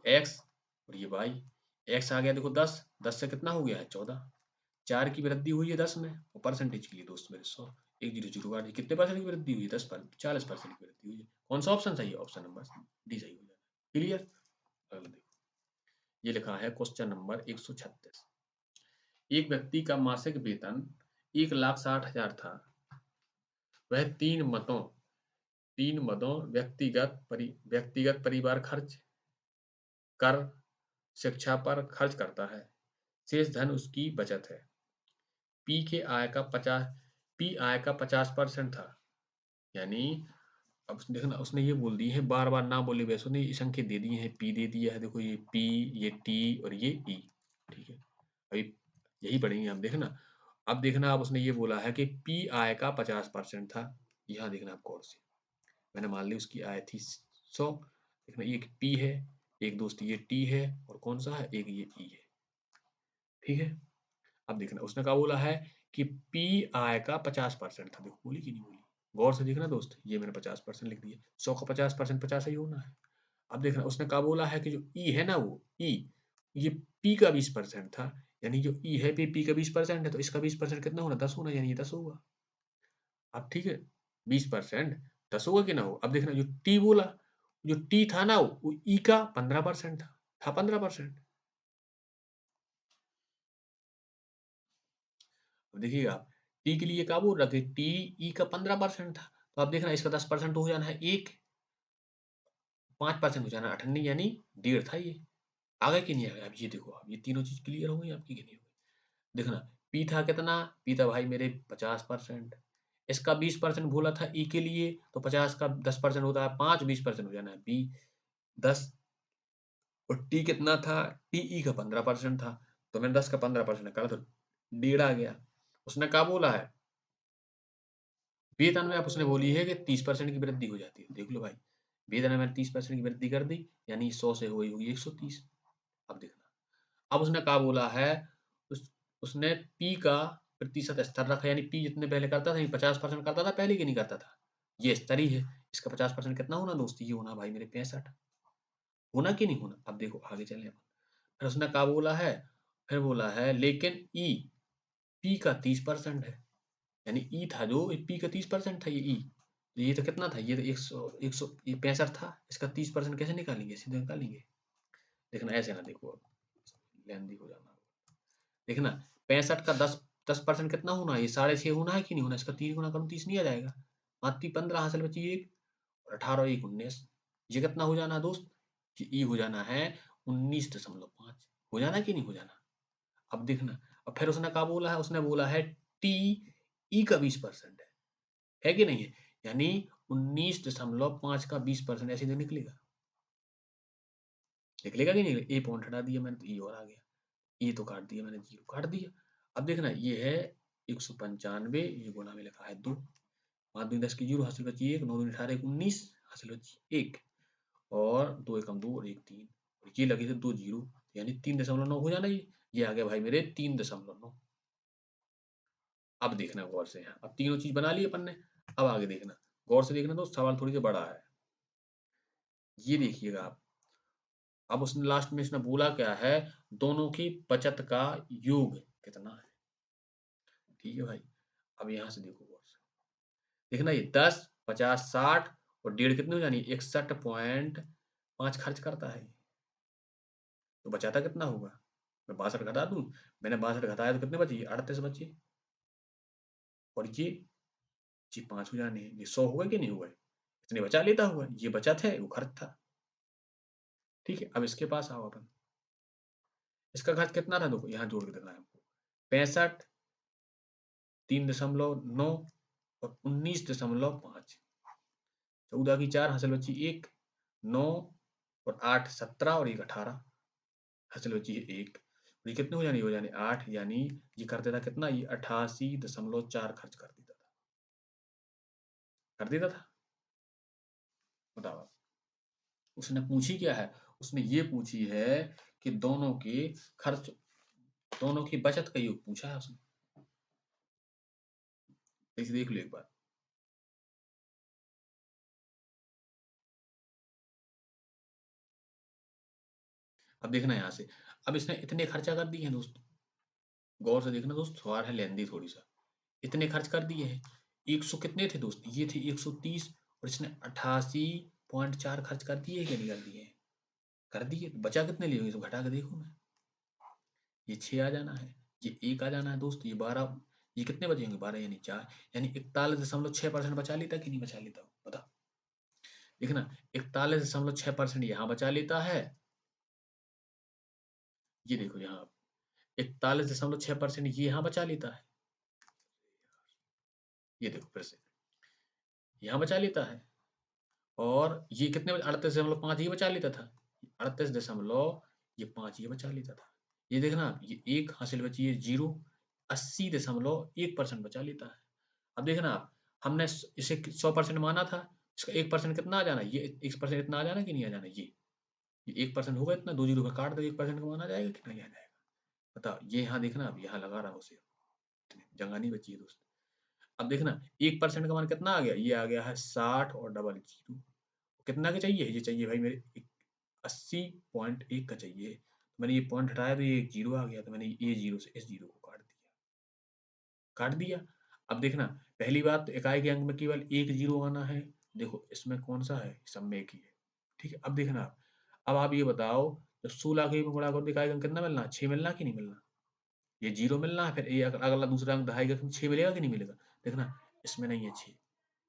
Speaker 1: एक्स और ये वाई, एक्स आ गया देखो 10, 10 से कितना हो गया है? 14, 4 की वृद्धि हुई है 10 में, और परसेंटेज के लिए दोस्त मेरे 100, 1 0 0 काट, कितने परसेंट की वृद्धि हुई है? 10 पर 40% की वृद्धि हुई है। कौन सा ऑप्शन सही है? ऑप्शन नंबर डी सही हो जाएगा। क्लियर? अगला देखो, ये लिखा है क्वेश्चन नंबर 136, एक व्यक्ति का मासिक वेतन 1,60,000 था, वह तीन मदों व्यक्तिगत परिवार खर्च, कर, शिक्षा पर खर्च करता है, शेष धन उसकी बचत है। पी के आय का 50 पी आय का 50% था, यानी अब देखना, उसने ये बोल दी है, बार बार ना बोले वैसे उसने ये संख्या दे दी है, पी दे दिया है, देखो ये पी, ये टी और ये ई, ठीक है, अभी यही पढ़ेंगे हम, देखना। अब देखना, अब उसने ये बोला है कि पी आय का 50% था, यहाँ देखना आप गौर से, मैंने मान ली उसकी आय थी 100, देखना एक पी है, एक दोस्त ये टी है, और कौन सा है? एक ये ई है, ठीक है। अब देखना उसने क्या बोला है कि पी आय का 50% था, देखो बोली कि नहीं बोली, गौर से देखना दोस्त, ये मैंने 50% लिख दिया, 100 का 50% 50 ही होना है। अब देखना उसने क्या बोला है कि जो ई है ना, वो ई, ये पी का 20% था, यानी जो ई है पी का 20% है, तो इसका 20% कितना होना? 10 होना, यानी ये 10 होगा। अब ठीक है, 20% 10 होगा कि ना हो? अब देखना जो टी बोला, जो टी था ना, वो ई का 15% था 15%। अब देखिएगा आप, टी के लिए क्या बोल रहा था? टी ई का 15% था, तो अब देखना इसका 10% हो जाना है एक, 5% हो जाना है 98, यानी 1.5 था ये। आ गया कि नहीं आ गया? अब ये देखो, अब ये तीनों चीज क्लियर हो गई आपकी कि नहीं हो गई? देखना, पी था कितना? पी था भाई मेरे 50%, इसका 20% बोला था ई के लिए, तो 50 का 10% होता है 5, 20% हो जाना है बी 10, और टी कितना था? टी ई का 15% था, तो मैंने 10 का 15% करा, तो 1.5 आ गया। उसने क्या बोला है? वेतन में अब उसने बोली है कि 30% की वृद्धि हो जाती है, देख लो भाई, वेतन में मैंने 30% की वृद्धि कर दी, यानी 100 से हुई होगी 130। अब देखना, अब उसने क्या बोला है, उसने पी का प्रतिशत स्तर रखा, यानी पी जितने पहले करता था, 50% करता था पहले, कि नहीं करता था? ये स्तर ही है, इसका 50% कितना होना दोस्त? ये होना भाई मेरे 65, होना कि नहीं होना? अब देखो आगे चले अपन, फिर उसने क्या बोला है? फिर बोला है लेकिन ई पी का 30% है, यानी ई था जो पी का 30% था ये तो कितना था, ये तो 100 ये 65 था, इसका 30% कैसे निकालेंगे, सीधे निकालेंगे। देखना ऐसे ना देखो, अब लेंदी हो जाना, देखना 65 का 10% कितना होना है, ये 6.5 होना है कि नहीं होना, इसका 3 गुना करूँ 30 नहीं आ जाएगा, मात्र 15 हासिल बची एक, और 18 1 19, ये कितना हो जाना है दोस्त, कि ई हो जाना है 19.5, हो जाना कि नहीं हो जाना। अब देखना, अब फिर उसने क्या बोला है, उसने बोला है टी ई का 20% है कि नहीं है, यानी 19.5 का 20% ऐसे तो निकलेगा, निकलेगा कि नहीं, ए पॉइंट हटा दिया मैंने तो ई और आ गया, ये तो काट दिया मैंने, जीरो काट दिया। अब देखना ये है 195, ये गुणा में लिखा है 2, 5 दूनी 10 की जीरो, हासिल बची 1, 9 दूनी 18 1 19, हासिल बची 1, और 2 एकम 2 और 1 3, और ये लगे थे 2 जीरो, यानी 3.9 हो जाना ये आ गया भाई मेरे 3.9। अब देखना गौर से, यहाँ अब तीनों चीज बना ली अपन ने, अब आगे देखना, गौर से देखना, तो सवाल थोड़ी सा बड़ा है, ये देखिएगा आप। अब उसने लास्ट में इसने बोला क्या है, दोनों की बचत का योग कितना है, ठीक है भाई। अब यहाँ से देखो गौर से, देखना ये 10 50 60 और डेढ़ कितने हो जानी, 61.5 खर्च करता है, तो बचाता कितना होगा, मैं 62 घटा दूं, मैंने 62 घटाया तो कितने बचे, 38 बचे, और ये 5 हो जाने हैं, ये 100 हुआ कि नहीं हुआ, इतने बचा लेता हुआ, ये बचत है वो खर्च था, ठीक है। अब इसके पास आओ अपन, इसका खर्च कितना था, देखो यहाँ जोड़ के दिखाया आपको, 65, 3.9 और 19.5, 14 की 4 हासिल बची 1, 9 और 8 17 और 1 18, हासिल बची है 1, ये कितने हो जाने 8, यानी ये करते था कितना, ये 88.4 खर्च कर देता था, बताओ आप। उसने पूछी क्या है, उसने ये पूछी है कि दोनों के खर्च, दोनों की बचत का योग पूछा है उसने, इसे देख लो एक बार। अब देखना यहाँ से, अब इसने इतने खर्चा कर दिए हैं दोस्त, गौर से देखना दोस्त, सवाल है लेंदी थोड़ी सा, इतने खर्च कर दिए हैं, 100 कितने थे दोस्त, ये थे 130, और इसने 88.4 खर्च कर दिए कि नहीं कर दिए, कर दिए, तो बचा कितने लिए होंगे, तो घटा के देखो मैं, ये 6 आ जाना है, ये 1 आ जाना है दोस्त, ये 12, ये कितने बचे होंगे 12 यानी 4, यानी 41.6% बचा लेता कि नहीं बचा लेता, बता, देखना 41.6% यहाँ बचा लेता है, ये देखो यहाँ 41.6% ये यहाँ बचा लेता है, ये देखो फिर से यहाँ बचा लेता है, और ये कितने 38.5 ये बचा लेता था, 38.5 ये बचा लेता था, ये देखना आप, ये 1 हासिल बची है 0, 80.1% बचा लेता है। अब देखना आप, हमने इसे 100% माना था, इसका 1% कितना आ जाना, ये 1% इतना आ जाना कि नहीं आ जाना, ये 1% होगा इतना, 2 जीरो का काट दो, 1% का माना जाएगा कि नहीं आ जाएगा, बताओ। ये यहाँ देखना, अब यहाँ लगा रहा हूँ उसे, जगह नहीं बची है दोस्त। अब देखना 1% का मान कितना आ गया, ये आ गया है 60 और डबल जीरो, कितना का चाहिए, ये चाहिए भाई मेरे 80.1 का चाहिए, तो मैंने ये पॉइंट हटाया तो ये एक जीरो आ गया, तो मैंने ये जीरो से इस जीरो को काट दिया। अब देखना, पहली बात तो इकाई के अंक में केवल एक जीरो आना है, देखो इसमें कौन सा है, सब में एक ही है, ठीक है। अब देखना आप, अब आप ये बताओ, जब 16 के में गुणा करो तो इकाई का अंक कितना मिलना है, 6 मिलना कि नहीं मिलना, ये जीरो मिलना है, फिर ये अगला दूसरा अंक दहाई का 6 मिलेगा कि नहीं मिलेगा, देखना इसमें नहीं है 6,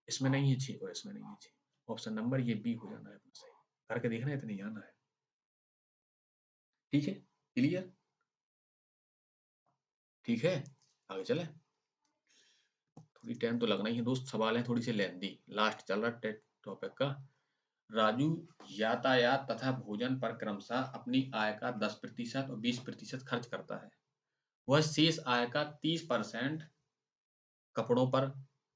Speaker 1: इसमें नहीं है 6 और इसमें नहीं है 6, ऑप्शन नंबर ये बी हो जाना है अपना सही, करके देखना, इतने ही आना है, ठीक है, क्लियर, ठीक है, आगे चले, थोड़ी टाइम तो लगना ही है दोस्त, सवाल है थोड़ी सी लेंदी, लास्ट चल रहा है टॉपिक का। राजू यातायात तथा भोजन पर क्रमशः अपनी आय का 10% और 20% खर्च करता है, वह शेष आय का 30% कपड़ों पर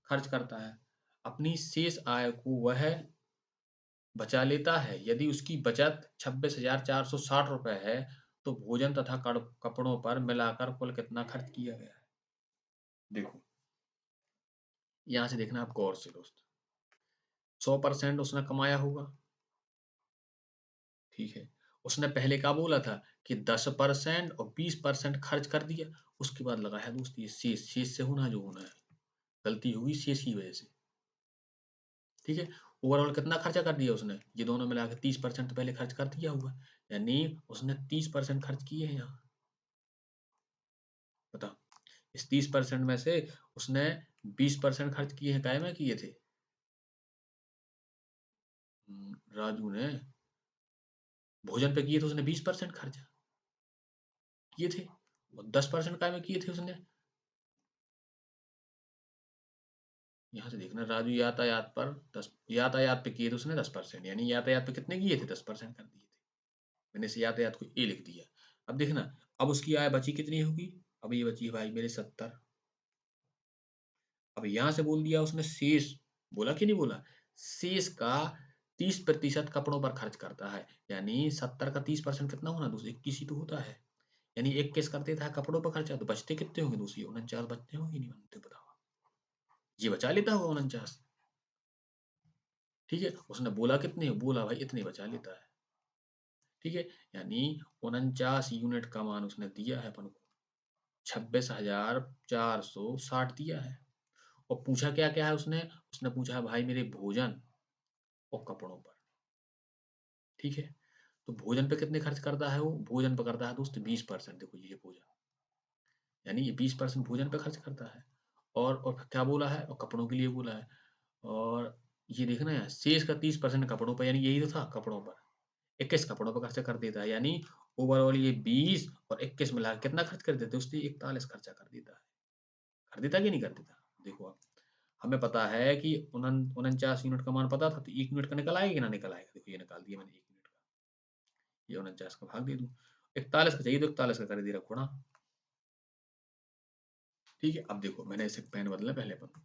Speaker 1: खर्च करता है, अपनी शेष आय को वह बचा लेता है, यदि उसकी बचत 26,460 रुपए है, तो भोजन तथा कपड़ों पर मिलाकर कुल कितना खर्च किया गया है, देखो यहाँ से देखना आप गौर से दोस्त, 100% उसने कमाया होगा, ठीक है, उसने पहले क्या बोला था कि 10% और 20% खर्च कर दिया, उसके बाद लगा है दोस्त ये शेष, शेष से होना जो होना है, गलती हुई शेष की वजह से। ठीक है, ओवरऑल कितना खर्चा कर दिया उसने, ये दोनों मिला के 30% तो पहले खर्च कर दिया हुआ, यानी उसने 30% खर्च किए हैं यहाँ। बताओ, इस 30% में से उसने 20% खर्च किए हैं, काय में किए थे? राजू ने भोजन पे किए थे उसने 20% खर्च किए थे, और 10% काय में किए थे उसने? यहाँ से देखना, राजू यातायात पर 10, यातायात पे किए थे उसने 10%, यानी यातायात पे कितने किए थे? 10% कर दिए थे। मैंने इस यातायात को ए लिख दिया। अब देखना, अब उसकी आय बची कितनी होगी? अब ये बची है भाई मेरे 70। अब यहाँ से बोल दिया उसने शेष, बोला कि नहीं बोला? शेष का 30% कपड़ों पर खर्च करता है, यानी 70 का 30% कितना होना? 221 ही तो होता है, यानी 21 कर देता है कपड़ों पर खर्चा, तो बचते कितने होंगे? 249 बचते होंगे, नहीं बनते? बताओ, ये बचा लेता होगा 49। ठीक है, उसने बोला कितने? बोला भाई इतने बचा लेता है। ठीक है, यानी 49 यूनिट का मान उसने दिया है अपन को, 26,460 दिया है। और पूछा क्या क्या है उसने? उसने पूछा भाई मेरे भोजन और कपड़ों पर। ठीक है, तो भोजन पे कितने खर्च करता है वो? भोजन पे करता है दोस्त 20%। देखो ये भोजन, यानी ये 20% भोजन पे खर्च करता है। और क्या बोला है? और कपड़ों के लिए बोला है। और ये देखना है, शेष का 30% कपड़ों पर, यानी यही तो था, कपड़ों पर 21 कपड़ों पर खर्चा कर देता है, यानी ओवरऑल ये 20 और 21 मिला के कितना खर्च कर देते? उसने 41 खर्चा कर देता है। कर देता कि नहीं कर देता? देखो, अब हमें पता है कि 49 यूनिट का मान पता था, तो 1 यूनिट का निकल आएगा कि ना निकल आएगा? देखो ये निकाल दिया मैंने 1 यूनिट का, ये 49 का भाग दे दूं, 41 का चाहिए तो 41 का कर दे रहा गुणा। ठीक है, अब देखो मैंने इसे पेन बदला पहले अपन,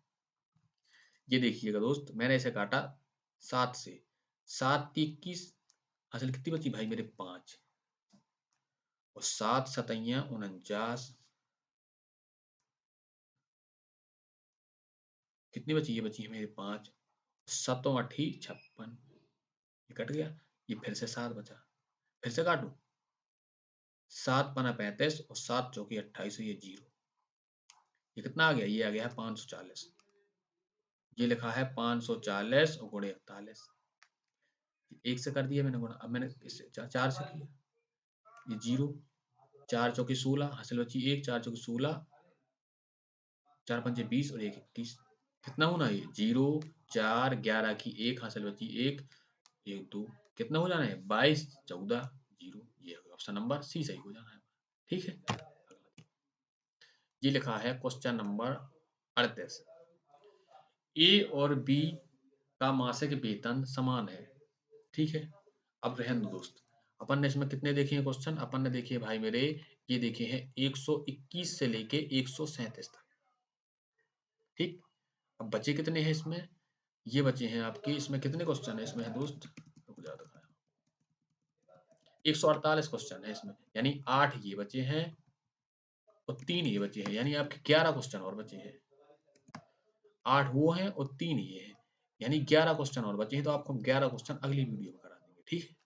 Speaker 1: ये देखिएगा दोस्त, मैंने इसे काटा 7 से, 7 21, असल कितनी बची भाई मेरे? 5, और 7 सतैया 49, कितनी बची? ये बची है मेरे 5, 7 8 56, ये कट गया, ये फिर से 7 बचा, फिर से काटू, 7 पना 35 और 7 चौकी 28, ये 0, ये कितना आ गया? ये आ गया है 540। ये लिखा है 540 और गुणे 41, एक से कर दिया मैंने गुणा। अब मैंने इससे 4 से किया, ये 0, 4 चौकी 16, हासिल बची 1, 4 चौकी 16, 4 पंचे 20 और 1 21, कितना होना? ये 0 4 11 की 1, हासिल बची 1, 1 2, कितना हो जाना है? 22 14 0, ये ऑप्शन नंबर सी सही हो जाना है। ठीक है, ये लिखा है क्वेश्चन नंबर 38, ए और बी का मासिक वेतन समान है। ठीक है, अब रहने दो दोस्त, अपन ने इसमें कितने देखे हैं क्वेश्चन? अपन ने देखे भाई मेरे, ये देखे हैं 121 से लेके 137 तक। ठीक, अब बचे कितने हैं इसमें? ये बचे हैं आपके, इसमें कितने क्वेश्चन है इसमें है दोस्त? 148 क्वेश्चन है इसमें, यानी 8 ये बचे हैं और 3 ये बचे हैं, यानी आपके 11 क्वेश्चन और बचे हैं। 8 वो हैं और 3 ये हैं, यानी 11 क्वेश्चन और बचे हैं, तो आपको 11 क्वेश्चन अगली वीडियो में करा देंगे। ठीक है।